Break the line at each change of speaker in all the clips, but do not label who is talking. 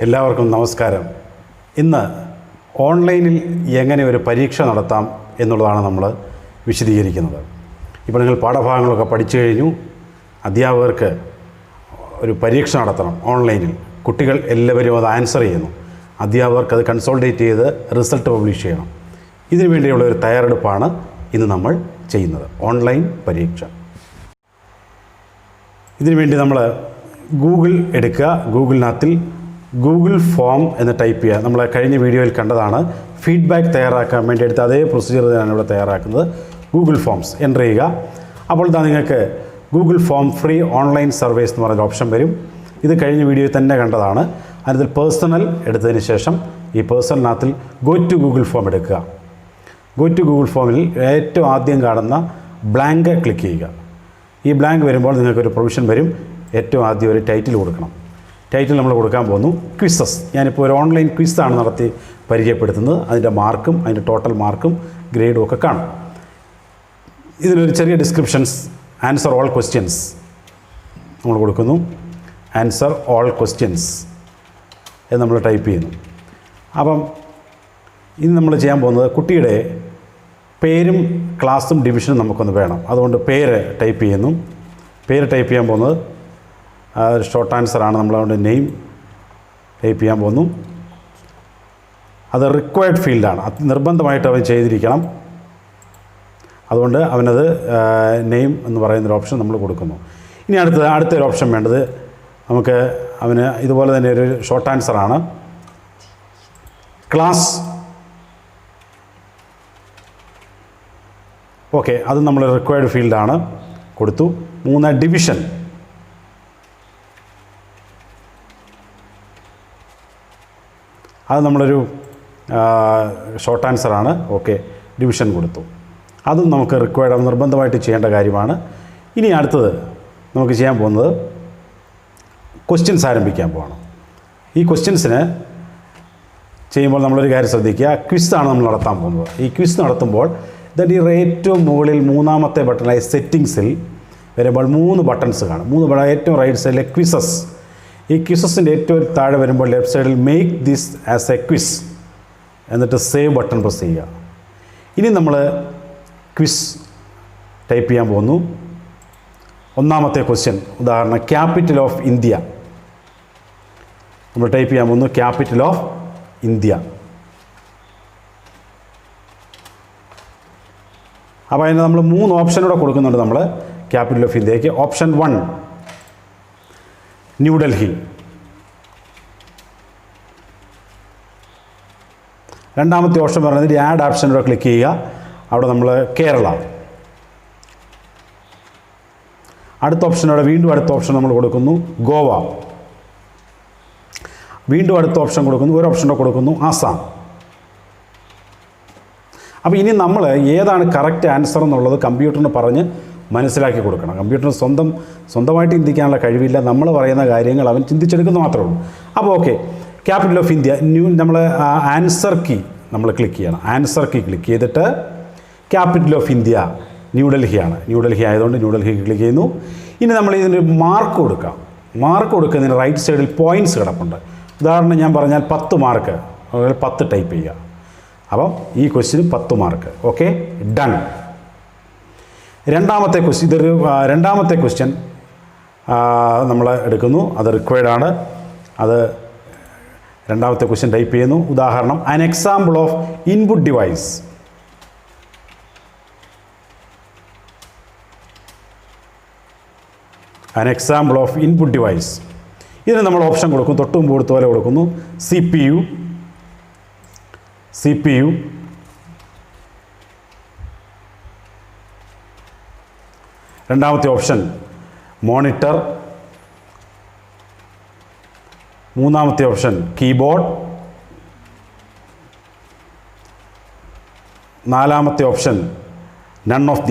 എല്ലാവർക്കും നമസ്കാരം. ഇന്ന് ഓൺലൈനിൽ എങ്ങനെ ഒരു പരീക്ഷ നടത്താം എന്നുള്ളതാണ് നമ്മൾ വിശദീകരിക്കുന്നത്. ഇപ്പോൾ നിങ്ങൾ പാഠഭാഗങ്ങളൊക്കെ പഠിച്ചു കഴിഞ്ഞു. അധ്യാപകർക്ക് ഒരു പരീക്ഷ നടത്തണം ഓൺലൈനിൽ. കുട്ടികൾ എല്ലാവരും അത് ആൻസർ ചെയ്യുന്നു. അധ്യാപകർക്ക് അത് കൺസോൾട്ടേറ്റ് ചെയ്ത് റിസൾട്ട് പബ്ലിഷ് ചെയ്യണം. ഇതിനു വേണ്ടിയുള്ള ഒരു തയ്യാറെടുപ്പാണ് ഇന്ന് നമ്മൾ ചെയ്യുന്നത്, ഓൺലൈൻ പരീക്ഷ. ഇതിനുവേണ്ടി നമ്മൾ ഗൂഗിൾ എടുക്കുക. ഗൂഗിളിനകത്തിൽ ഗൂഗിൾ ഫോം എന്ന് ടൈപ്പ് ചെയ്യുക. നമ്മൾ കഴിഞ്ഞ വീഡിയോയിൽ കണ്ടതാണ്. ഫീഡ്ബാക്ക് തയ്യാറാക്കാൻ വേണ്ടി എടുത്ത അതേ പ്രൊസീജിയർ തന്നെയാണ് ഇവിടെ തയ്യാറാക്കുന്നത്. ഗൂഗിൾ ഫോംസ് എൻ്റർ ചെയ്യുക. അപ്പോൾ ഇതാ നിങ്ങൾക്ക് Google form free online service എന്ന് പറയുന്ന ഓപ്ഷൻ വരും. ഇത് കഴിഞ്ഞ വീഡിയോയിൽ തന്നെ കണ്ടതാണ്. അതിൽ പേഴ്സണൽ എടുത്തതിന് ശേഷം ഈ പേഴ്സണലിനകത്തിൽ ഗോ ടു ഗൂഗിൾ ഫോം എടുക്കുക. ഗോ ടു ഗൂഗിൾ ഫോമിൽ ഏറ്റവും ആദ്യം കാണുന്ന ബ്ലാങ്ക് ക്ലിക്ക് ചെയ്യുക. ഈ ബ്ലാങ്ക് വരുമ്പോൾ നിങ്ങൾക്കൊരു പ്രൊവിഷൻ വരും. ഏറ്റവും ആദ്യം ഒരു ടൈറ്റിൽ കൊടുക്കണം. ടൈറ്റിൽ നമ്മൾ കൊടുക്കാൻ പോകുന്നു ക്വിസസ്. ഞാനിപ്പോൾ ഒരു ഓൺലൈൻ ക്വിസാണ് നടത്തി പരിചയപ്പെടുത്തുന്നത്. അതിൻ്റെ മാർക്കും അതിൻ്റെ ടോട്ടൽ മാർക്കും ഗ്രേഡും ഒക്കെ കാണും. ഇതിനൊരു ചെറിയ ഡിസ്ക്രിപ്ഷൻസ്, ആൻസർ ഓൾ ക്വസ്റ്റ്യൻസ് നമ്മൾ കൊടുക്കുന്നു. ആൻസർ ഓൾ ക്വസ്റ്റ്യൻസ് എന്ന് നമ്മൾ ടൈപ്പ് ചെയ്യുന്നു. അപ്പം ഇന്ന് നമ്മൾ ചെയ്യാൻ പോകുന്നത് കുട്ടിയുടെ പേരും ക്ലാസ്സും ഡിവിഷനും നമുക്കൊന്ന് വേണം. അതുകൊണ്ട് പേര് ടൈപ്പ് ചെയ്യുന്നു. പേര് ടൈപ്പ് ചെയ്യാൻ പോകുന്നത് ഒരു ഷോർട്ട് ആൻസറാണ്. നമ്മളതുകൊണ്ട് നെയിം ടൈപ്പ് ചെയ്യാൻ പോകുന്നു. അത് റിക്വയർഡ് ഫീൽഡാണ്. അത് നിർബന്ധമായിട്ട് അവൻ ചെയ്തിരിക്കണം. അതുകൊണ്ട് അവനത് നെയിം എന്ന് പറയുന്നൊരു ഓപ്ഷൻ നമ്മൾ കൊടുക്കുന്നു. ഇനി അടുത്തൊരു ഓപ്ഷൻ വേണ്ടത് നമുക്ക് അവന് ഇതുപോലെ തന്നെ ഒരു ഷോർട്ട് ആൻസറാണ്. ക്ലാസ്. ഓക്കെ, അത് നമ്മൾ റിക്വയർഡ് ഫീൽഡാണ് കൊടുത്തു. 3 ഡിവിഷൻ. അത് നമ്മളൊരു ഷോർട്ട് ആൻസറാണ്. ഓക്കെ, ഡിവിഷൻ കൊടുത്തു. അതും നമുക്ക് റിക്വയർഡ് നിർബന്ധമായിട്ട് ചെയ്യേണ്ട കാര്യമാണ്. ഇനി അടുത്തത് നമുക്ക് ചെയ്യാൻ പോകുന്നത് ക്വസ്റ്റ്യൻസ് ആരംഭിക്കാൻ പോകണം. ഈ ക്വസ്റ്റ്യൻസിന് ചെയ്യുമ്പോൾ നമ്മളൊരു കാര്യം ശ്രദ്ധിക്കുക. ക്വിസാണ് നമ്മൾ നടത്താൻ പോകുന്നത്. ഈ ക്വിസ് നടത്തുമ്പോൾ ഈ ഏറ്റവും മുകളിൽ 3ാമത്തെ ബട്ടണായി സെറ്റിങ്സിൽ വരുമ്പോൾ 3 ബട്ടൺസ് കാണും. 3 ബട്ടൺ. ഏറ്റവും റൈറ്റ് സൈഡിലെ ക്വിസസ്. ഈ ക്വിസസിൻ്റെ ഏറ്റവും താഴെ വരുമ്പോൾ ലെഫ്റ്റ് സൈഡിൽ make this as A quiz എന്നിട്ട് സേവ് ബട്ടൺ പ്രസ് ചെയ്യുക. ഇനി നമ്മൾ ക്വിസ് ടൈപ്പ് ചെയ്യാൻ പോകുന്നു. 1ാമത്തെ ക്വസ്റ്റ്യൻ, ഉദാഹരണം ക്യാപിറ്റൽ ഓഫ് ഇന്ത്യ. നമ്മൾ ടൈപ്പ് ചെയ്യാൻ പോകുന്നു ക്യാപിറ്റൽ ഓഫ് ഇന്ത്യ. അപ്പോൾ അതിന് നമ്മൾ 3 ഓപ്ഷനൂടെ കൊടുക്കുന്നുണ്ട്. നമ്മൾ ക്യാപിറ്റൽ ഓഫ് ഇന്ത്യക്ക് ഓപ്ഷൻ 1 ന്യൂഡൽഹി. 2ാമത്തെ ഓപ്ഷൻ പറയുന്നത് ആഡ് ഓപ്ഷനൂടെ ക്ലിക്ക് ചെയ്യുക. അവിടെ നമ്മൾ കേരള. അടുത്ത ഓപ്ഷനോടെ വീണ്ടും അടുത്ത ഓപ്ഷൻ നമ്മൾ കൊടുക്കുന്നു ഗോവ. വീണ്ടും അടുത്ത ഓപ്ഷൻ കൊടുക്കുന്നു. ഒരു ഓപ്ഷനോടെ കൊടുക്കുന്നു ആസാം. അപ്പോൾ ഇനി നമ്മൾ ഏതാണ് കറക്റ്റ് ആൻസർ എന്നുള്ളത് കമ്പ്യൂട്ടറിന് പറഞ്ഞ് മനസ്സിലാക്കി കൊടുക്കണം. കമ്പ്യൂട്ടറിന് സ്വന്തമായിട്ട് ചിന്തിക്കാനുള്ള കഴിവില്ല. നമ്മൾ പറയുന്ന കാര്യങ്ങൾ അവൻ ചിന്തിച്ചെടുക്കുന്ന മാത്രമേ ഉള്ളൂ. അപ്പോൾ ഓക്കെ, ക്യാപിറ്റൽ ഓഫ് ഇന്ത്യ നമ്മൾ ആൻസർ കീ നമ്മൾ ക്ലിക്ക് ചെയ്യണം. ആൻസർ കീ ക്ലിക്ക് ചെയ്തിട്ട് ക്യാപിറ്റൽ ഓഫ് ഇന്ത്യ ന്യൂഡൽഹിയാണ്. ന്യൂഡൽഹി ആയതുകൊണ്ട് ന്യൂഡൽഹി ക്ലിക്ക് ചെയ്യുന്നു. ഇനി നമ്മൾ ഇതിന് മാർക്ക് കൊടുക്കാം. മാർക്ക് കൊടുക്കുന്നതിന് റൈറ്റ് സൈഡിൽ പോയിൻറ്റ്സ് കിടപ്പുണ്ട്. ഉദാഹരണം ഞാൻ പറഞ്ഞാൽ 10 മാർക്ക്. അതുപോലെ 10 ടൈപ്പ് ചെയ്യുക. അപ്പം ഈ ക്വസ്റ്റ്യന് 10 മാർക്ക്. Okay, done. 2ാമത്തെ ക്വസ്റ്റ്യൻ, ഇതൊരു 2ാമത്തെ ക്വസ്റ്റ്യൻ നമ്മൾ എടുക്കുന്നു. അത് റിക്വയർഡാണ്. അത് 2ാമത്തെ ക്വസ്റ്റ്യൻ ടൈപ്പ് ചെയ്യുന്നു. ഉദാഹരണം an example of input device. An example of input device. ഇതിന് നമ്മൾ ഓപ്ഷൻ കൊടുക്കും. തൊട്ട് മുമ്പ് കൊടുത്ത പോലെ കൊടുക്കുന്നു സി പി യു. 2ാമത്തെ ഓപ്ഷൻ മോണിറ്റർ. 3ാമത്തെ ഓപ്ഷൻ കീബോർഡ്. 4ാമത്തെ option none of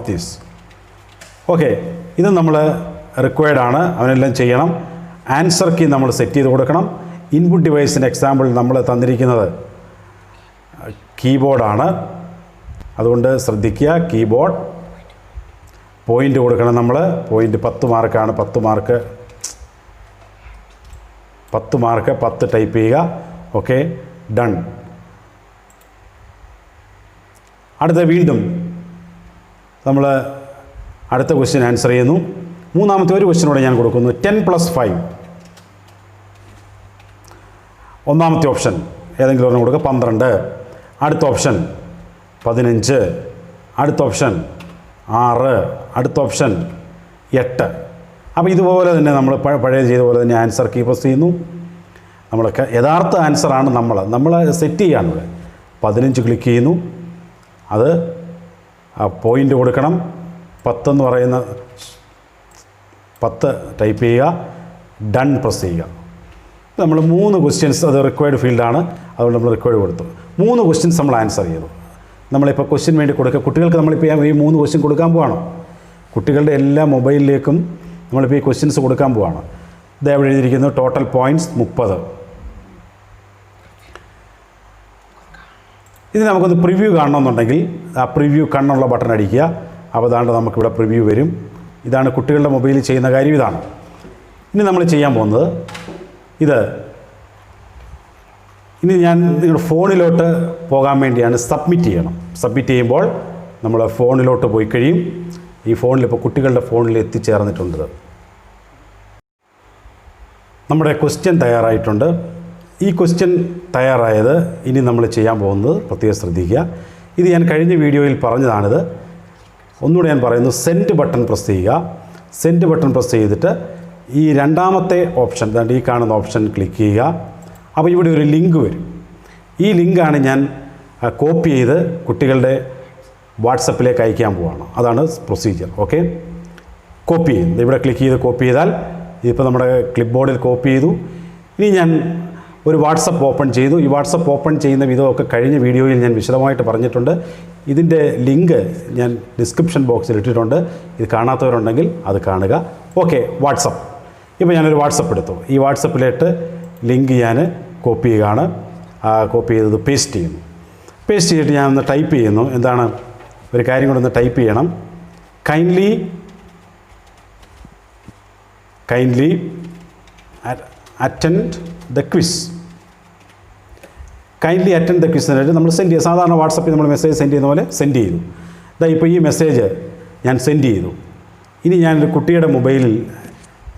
these. Okay, ഇത് നമ്മൾ റിക്വയർഡാണ്. അവനെല്ലാം ചെയ്യണം. ആൻസർ കീ നമ്മൾ സെറ്റ് ചെയ്ത് കൊടുക്കണം. ഇൻപുട്ട് ഡിവൈസിൻ്റെ എക്സാമ്പിൾ നമ്മൾ തന്നിരിക്കുന്നത് കീബോർഡാണ്. അതുകൊണ്ട് ശ്രദ്ധിക്കുക, കീബോർഡ്. പോയിൻ്റ് കൊടുക്കണം നമ്മൾ. പോയിൻ്റ് 10 മാർക്കാണ്. 10 മാർക്ക് 10 ടൈപ്പ് ചെയ്യുക. Okay, done. അടുത്ത വീണ്ടും നമ്മൾ അടുത്ത ക്വസ്റ്റ്യൻ ആൻസർ ചെയ്യുന്നു. മൂന്നാമത്തെ ഒരു ക്വസ്റ്റ്യനോടെ ഞാൻ കൊടുക്കുന്നു. 10 + 5. ഒന്നാമത്തെ ഓപ്ഷൻ ഏതെങ്കിലും ഒരെണ്ണം കൊടുക്കുക, 12. അടുത്ത ഓപ്ഷൻ 15. അടുത്ത ഓപ്ഷൻ 6. അടുത്ത ഓപ്ഷൻ 8. അപ്പോൾ ഇതുപോലെ തന്നെ നമ്മൾ പഴയ ചെയ്ത പോലെ തന്നെ ആൻസർ കീ പ്രസ് ചെയ്യുന്നു. നമ്മളൊക്കെ യഥാർത്ഥ ആൻസറാണ് നമ്മൾ സെറ്റ് ചെയ്യാനുള്ള 15 ക്ലിക്ക് ചെയ്യുന്നു. അത് പോയിൻ്റ് കൊടുക്കണം. 10 എന്ന് പറയുന്ന 10 ടൈപ്പ് ചെയ്യുക, ഡൺ പ്രസ് ചെയ്യുക. നമ്മൾ 3 ക്വസ്റ്റ്യൻസ്, അത് റിക്വയർഡ് ഫീൽഡാണ്, അതുകൊണ്ട് നമ്മൾ റിക്വയർഡ് കൊടുത്തു. 3 ക്വസ്റ്റ്യൻസ് നമ്മൾ ആൻസർ ചെയ്തു. നമ്മളിപ്പോൾ ക്വസ്റ്റ്യൻ വേണ്ടി കൊടുക്കുക, കുട്ടികൾക്ക് നമ്മളിപ്പോൾ ഈ 3 ക്വസ്റ്റ്യൻ കൊടുക്കാൻ പോവാണ്. കുട്ടികളുടെ എല്ലാ മൊബൈലിലേക്കും നമ്മളിപ്പോൾ ഈ ക്വസ്റ്റ്യൻസ് കൊടുക്കാൻ പോവാണ്. ഇത് എവിടെ എഴുതിയിരിക്കുന്നു? Total points 30. ഇത് നമുക്കൊന്ന് പ്രിവ്യൂ കാണണമെന്നുണ്ടെങ്കിൽ ആ പ്രിവ്യൂ കണ്ണുള്ള ബട്ടൺ അടിക്കുക. അപ്പോൾ അതാണ്ട് നമുക്കിവിടെ പ്രിവ്യൂ വരും. ഇതാണ് കുട്ടികളുടെ മൊബൈലിൽ ചെയ്യുന്ന കാര്യം ഇതാണ്. ഇനി നമ്മൾ ചെയ്യാൻ പോകുന്നത് ഇനി ഞാൻ നിങ്ങളുടെ ഫോണിലോട്ട് പോകാൻ വേണ്ടിയാണ്. സബ്മിറ്റ് ചെയ്യണം. സബ്മിറ്റ് ചെയ്യുമ്പോൾ നമ്മൾ ഫോണിലോട്ട് പോയി കഴിയും. ഈ ഫോണിലിപ്പോൾ കുട്ടികളുടെ ഫോണിൽ എത്തിച്ചേർന്നിട്ടുണ്ട്. നമ്മുടെ ക്വസ്റ്റ്യൻ തയ്യാറായിട്ടുണ്ട്. ഈ ക്വസ്റ്റ്യൻ തയ്യാറായത് ഇനി നമ്മൾ ചെയ്യാൻ പോകുന്നത് പ്രത്യേകം ശ്രദ്ധിക്കുക. ഇത് ഞാൻ കഴിഞ്ഞ വീഡിയോയിൽ പറഞ്ഞതാണിത്. ഒന്നുകൂടെ ഞാൻ പറയുന്നു. സെൻഡ് ബട്ടൺ പ്രസ് ചെയ്യുക. സെൻഡ് ബട്ടൺ പ്രസ് ചെയ്തിട്ട് ഈ രണ്ടാമത്തെ ഓപ്ഷൻ, ഈ കാണുന്ന ഓപ്ഷൻ ക്ലിക്ക് ചെയ്യുക. അപ്പോൾ ഇവിടെ ഒരു ലിങ്ക് വരും. ഈ ലിങ്കാണ് ഞാൻ കോപ്പി ചെയ്ത് കുട്ടികളുടെ വാട്സപ്പിലേക്ക് അയക്കാൻ പോവുകയാണ്. അതാണ് പ്രൊസീജിയർ. ഓക്കെ, കോപ്പി ചെയ്യും. ഇവിടെ ക്ലിക്ക് ചെയ്ത് കോപ്പി ചെയ്താൽ ഇതിപ്പോൾ നമ്മുടെ ക്ലിപ്പ് ബോർഡിൽ കോപ്പി ചെയ്തു. ഇനി ഞാൻ ഒരു വാട്സപ്പ് ഓപ്പൺ ചെയ്തു. ഈ വാട്സപ്പ് ഓപ്പൺ ചെയ്യുന്ന വിധമൊക്കെ കഴിഞ്ഞ വീഡിയോയിൽ ഞാൻ വിശദമായിട്ട് പറഞ്ഞിട്ടുണ്ട്. ഇതിൻ്റെ ലിങ്ക് ഞാൻ ഡിസ്ക്രിപ്ഷൻ ബോക്സിൽ ഇട്ടിട്ടുണ്ട്. ഇത് കാണാത്തവരുണ്ടെങ്കിൽ അത് കാണുക. Okay, WhatsApp. ഇപ്പോൾ ഞാനൊരു വാട്സപ്പ് എടുത്തു. ഈ വാട്സപ്പിലേക്ക് ലിങ്ക് ഞാൻ കോപ്പി ചെയ്യുകയാണ്. കോപ്പി ചെയ്തത് പേസ്റ്റ് ചെയ്യുന്നു. പേസ്റ്റ് ചെയ്തിട്ട് ഞാനൊന്ന് ടൈപ്പ് ചെയ്യുന്നു. എന്താണ് ഒരു കാര്യം കൂടെ ഒന്ന് ടൈപ്പ് ചെയ്യണം. Kindly attend the quiz. Kindly attend the quiz എന്നിട്ട് നമ്മൾ സെൻഡ് ചെയ്യുക. സാധാരണ വാട്സപ്പിൽ നമ്മൾ മെസ്സേജ് സെൻഡ് ചെയ്യുന്ന പോലെ സെൻഡ് ചെയ്തു. ഇപ്പോൾ ഈ മെസ്സേജ് ഞാൻ സെൻഡ് ചെയ്തു. ഇനി ഞാനൊരു കുട്ടിയുടെ മൊബൈലിൽ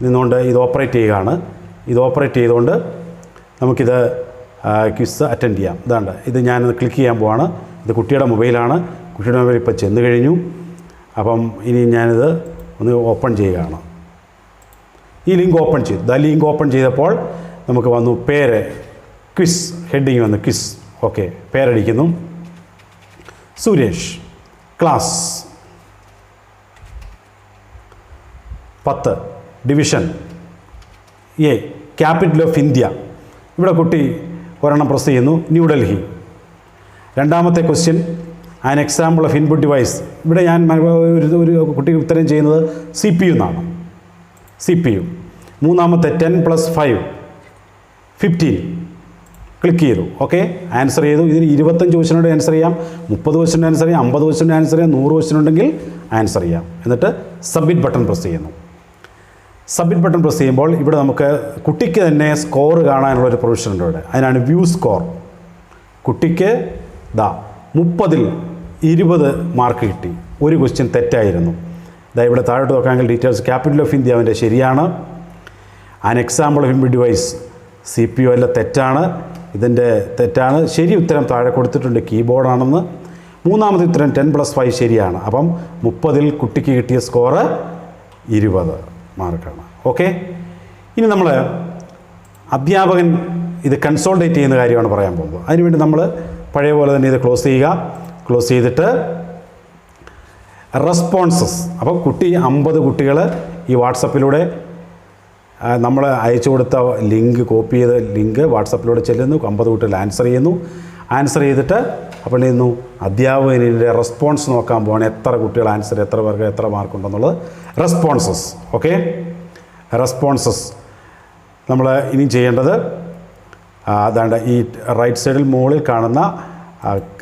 നിന്നുകൊണ്ട് ഇത് ഓപ്പറേറ്റ് ചെയ്യുകയാണ്. ഇത് ഓപ്പറേറ്റ് ചെയ്തുകൊണ്ട് നമുക്കിത് ക്വിസ് അറ്റൻഡ് ചെയ്യാം. ഇതാണ്ട് ഇത് ഞാനത് ക്ലിക്ക് ചെയ്യാൻ പോവാണ്. ഇത് കുട്ടിയുടെ മൊബൈലാണ്. കുട്ടിയുടെ മൊബൈൽ ഇപ്പോൾ ചെന്ന് കഴിഞ്ഞു. അപ്പം ഇനി ഞാനിത് ഒന്ന് ഓപ്പൺ ചെയ്യുകയാണ്. ഈ ലിങ്ക് ഓപ്പൺ ചെയ്തു. ലിങ്ക് ഓപ്പൺ ചെയ്തപ്പോൾ നമുക്ക് വന്നു പേര്, ക്വിസ് ഹെഡിങ് വന്നു, ക്വിസ്. ഓക്കെ, പേരടിക്കുന്നു. Suresh, class 10, division A, capital of India. ഇവിടെ കുട്ടി ഒരെണ്ണം പ്രസ് ചെയ്യുന്നു, ന്യൂഡൽഹി. രണ്ടാമത്തെ question, an example of input device. ഇവിടെ ഞാൻ ഒരു കുട്ടി ഉത്തരം ചെയ്യുന്നത് CPU എന്നാണ്. CPU. മൂന്നാമത്തെ 10 + 5 15. ക്ലിക്ക് ചെയ്തു. ഓക്കെ, ആൻസർ ചെയ്തു. ഇതിന് 25 ക്വസ്റ്റ്യനോട് ആൻസർ ചെയ്യാം, 30 ക്വസ്റ്റ്യൻ ആൻസർ ചെയ്യാം, 50 ക്വസ്റ്റ്യൻ ആൻസർ ചെയ്യാം, 100 ക്വസ്റ്റ്യൻ ഉണ്ടെങ്കിൽ ആൻസർ ചെയ്യാം. എന്നിട്ട് സബ്മിറ്റ് ബട്ടൺ പ്രസ് ചെയ്യുന്നു. സബ്മിറ്റ് ബട്ടൺ പ്രസ് ചെയ്യുമ്പോൾ ഇവിടെ നമുക്ക് കുട്ടിക്ക് തന്നെ സ്കോർ കാണാനുള്ളൊരു പ്രൊവിഷൻ ഉണ്ട് ഇവിടെ. അതിനാണ് വ്യൂ സ്കോർ. കുട്ടിക്ക് 30ൽ 20 മാർക്ക് കിട്ടി. ഒരു ക്വസ്റ്റ്യൻ തെറ്റായിരുന്നു. ഇവിടെ താഴോട്ട് നോക്കാമെങ്കിൽ ഡീറ്റെയിൽസ്, ക്യാപിറ്റൽ ഓഫ് ഇന്ത്യ അവൻ്റെ ശരിയാണ്. An example of input device CPU അല്ല, തെറ്റാണ്. ഇതിൻ്റെ തെറ്റാണ്. ശരി ഉത്തരം താഴെ കൊടുത്തിട്ടുണ്ട്, കീബോർഡാണെന്ന്. മൂന്നാമത്തെ ഉത്തരം 10 + 5 ശരിയാണ്. അപ്പം 30ൽ കുട്ടിക്ക് കിട്ടിയ സ്കോറ് 20 മാർക്കാണ്. ഓക്കെ, ഇനി നമ്മൾ അധ്യാപകൻ ഇത് കൺസോൾട്ടേറ്റ് ചെയ്യുന്ന കാര്യമാണ് പറയാൻ പോകുന്നത്. അതിനുവേണ്ടി നമ്മൾ പഴയ പോലെ തന്നെ ഇത് ക്ലോസ് ചെയ്യുക. ക്ലോസ് ചെയ്തിട്ട് റെസ്പോൺസസ്. അപ്പോൾ 50 കുട്ടികൾ ഈ വാട്സപ്പിലൂടെ നമ്മൾ അയച്ചു കൊടുത്ത ലിങ്ക്, കോപ്പി ചെയ്ത ലിങ്ക് വാട്സപ്പിലൂടെ ചെല്ലുന്നു. 50 കുട്ടികൾ ആൻസർ ചെയ്യുന്നു. ആൻസർ ചെയ്തിട്ട് അപ്പോൾ ചെയ്യുന്നു, അധ്യാപകൻ്റെ റെസ്പോൺസ് നോക്കാൻ പോവാണ്. എത്ര കുട്ടികൾ ആൻസർ, എത്ര പേർക്ക് എത്ര മാർക്കുണ്ടെന്നുള്ളത്. റെസ്പോൺസസ്. ഓക്കെ, റെസ്പോൺസസ് നമ്മൾ ഇനി ചെയ്യേണ്ടത് അതാണ്ട് ഈ റൈറ്റ് സൈഡിൽ മുകളിൽ കാണുന്ന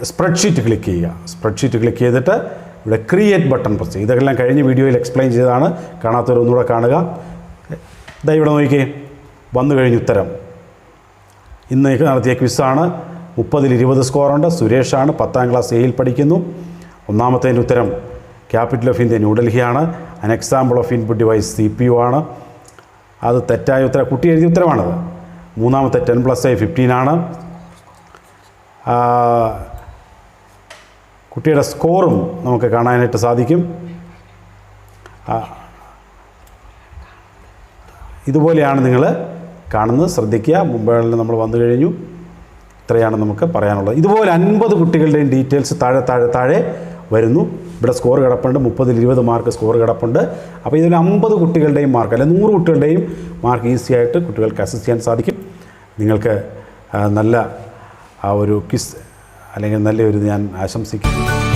സ്പ്രെഡ്ഷീറ്റ് ക്ലിക്ക് ചെയ്യുക. സ്പ്രെഡ്ഷീറ്റ് ക്ലിക്ക് ചെയ്തിട്ട് ഇവിടെ ക്രിയേറ്റ് ബട്ടൺ പ്രസ് ചെയ്യുക. ഇതെല്ലാം കഴിഞ്ഞ വീഡിയോയിൽ എക്സ്പ്ലെയിൻ ചെയ്തതാണ്. കാണാത്തവരൊന്നുകൂടെ കാണുക. ഇതാ ഇവിടെ നോക്കിക്കേ, വന്നു കഴിഞ്ഞ് ഉത്തരം. ഇന്ന് നടത്തിയ ക്വിസാണ്. 30ൽ 20 സ്കോറുണ്ട്. സുരേഷാണ്, 10ാം ക്ലാസ് എയിൽ പഠിക്കുന്നു. ഒന്നാമത്തേൻ്റെ ഉത്തരം ക്യാപിറ്റൽ ഓഫ് ഇന്ത്യ ന്യൂഡൽഹിയാണ്. An example of input device CPU ആണ്. അത് തെറ്റായ ഉത്തരം, കുട്ടി എഴുതിയ ഉത്തരമാണത്. മൂന്നാമത്തെ 10+5 15 ആണ്. കുട്ടിയുടെ സ്കോറും നമുക്ക് കാണാനായിട്ട് സാധിക്കും. ഇതുപോലെയാണ് നിങ്ങൾ കാണുന്നത്, ശ്രദ്ധിക്കുക. മുമ്പ് നമ്മൾ വന്നു കഴിഞ്ഞു. ഇത്രയാണ് നമുക്ക് പറയാനുള്ളത്. ഇതുപോലെ 50 കുട്ടികളുടെയും ഡീറ്റെയിൽസ് താഴെ വരുന്നു. ഇവിടെ സ്കോർ കിടപ്പുണ്ട്, 30ൽ 20 മാർക്ക് സ്കോർ കിടപ്പുണ്ട്. അപ്പോൾ ഇതിൽ 50 കുട്ടികളുടെയും മാർക്ക്, അല്ലെങ്കിൽ 100 കുട്ടികളുടെയും മാർക്ക് ഈസി ആയിട്ട് കുട്ടികൾക്ക് അസസ് ചെയ്യാൻ സാധിക്കും. നിങ്ങൾക്ക് നല്ല ഒരു ക്വിസ് അല്ലെങ്കിൽ നല്ലൊരു ഞാൻ ആശംസിക്കുന്നു.